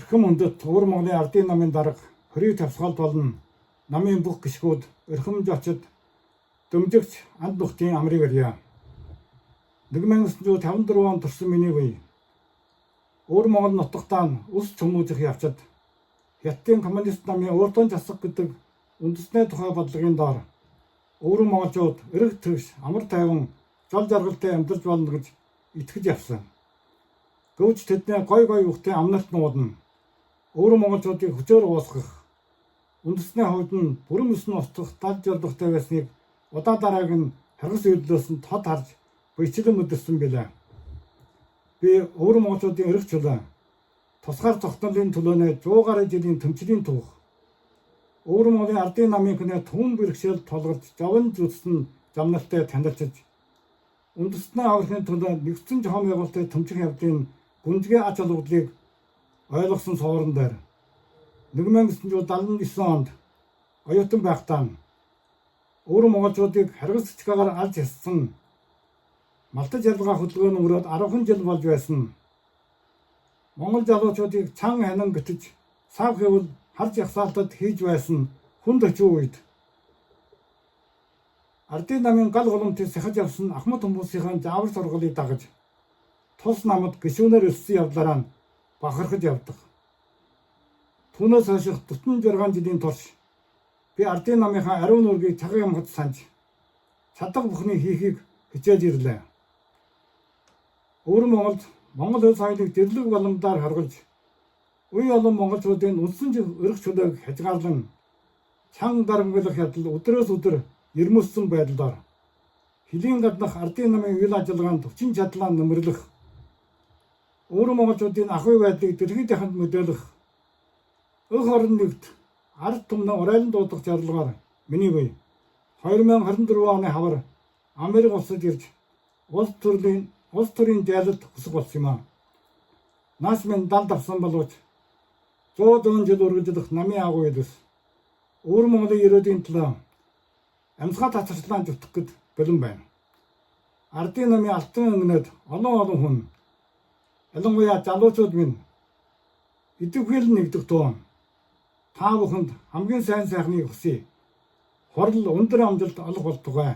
Эрхэм хүндэт Өвөр Монголын ардын намын дарга хорийг тавсгаалд болон намын бүх гишгүүд эрхэм зочид дэмжигч анд нутгийн амрыг барья. 1954 онд төрсөн миний үе. Өвөр Монгол нутагтаа ус цөмөжих явцад Хятадын коммунист намын ууртан засаг гэдэг үндэсний тухай бодлогын доор Өвөр монголчууд эрэг тэгш амар тайван жол жаргалтай амьдарч болно гэж итгэж явсан. Гэвч тэдний гой үхтэй амналт нуудна Өвөр монголчуудыг хүчээр уусгах, үндэсний хувьд нь бүрэн өснө устгах дал жолдохтой байсныг удаа дарааг нь харгас үйлдэлээс нь тод харж бичлэн мэдэрсэн билээ. Би Өвөр монголчуудын эрх чөлөө, тусгаар тогтнолын төлөөнөө 100 гаруй жилийн төмчлийн түүх, Өвөр Монголын ардын намын хүнээ түн бэрхшээл толгорч жаван зүтсэн замналтай танилцж, үндэсний аврахын төлөө нэгдсэн зохион байгуулалтын төмчих явдлын гүнзгий ач холбогдлыг ойлгосон суурин дээр 1979 онд оюутан байхдаа Өвөр монголчуудыг харгас цэцгээр алж хассан Малтаж ялгаа хөдөлгөөн өнгөрөөд 10 жил болж байсан Монгол залуучуудыг цан ханан гэтэж сав хэвэл харж ягсаалтад хийж байсан хүнд очив үед ардын намын гал голомтыг сахиж явсан Ахмад хүмүүсийн заавар сургалыг дагаж тус намд гишүүнээр өссөн явдлаараа нь бахархаж явдаг. Түүнээс хойш 46 жилийн турш би ардын намынхаа ариун үргийг цагаан ямгад санаж чадах бүхний хийхийг хичээж ирлээ. Өвөр Монголд Монгол улс соёлыг дэрлэг боломжоор харгалж үе олон монголчуудын үндсэн эрх чөлөөг хязгаарлан чанга дарамглах явдал өдрөөс өдөр ирмөссөн байдлаар хөлийн гаднах ардын намын үйл ажиллагаанд хүчин чадлаа нэмэрлэх, Өвөр монголчуудын ах үе байдлыг дэлхийд дахинд мэдээлэх, өх орон нэгт ард түмний урайлан дуудах зорилгоор миний үе 2024 оны хавар Америк улсад ирж улс төрийн зайлалт хүсэх болсон юм аа. Наас минь дал давсан боловч 100 жил үргэлжлэх намын агуу эдэс Өвөр Монголын ирээдүйн төлөө амьсгаа татварчлан зүтгэх гээд бэлэн байна. Ардын намын алтан өнгнөд олон хүн ялангуяа залуучууд минь идэвхжил нэгдэх туу та бүхэнд хамгийн сайн сайхныг хүсье. Хорл өндөр амжилт олох болтугай.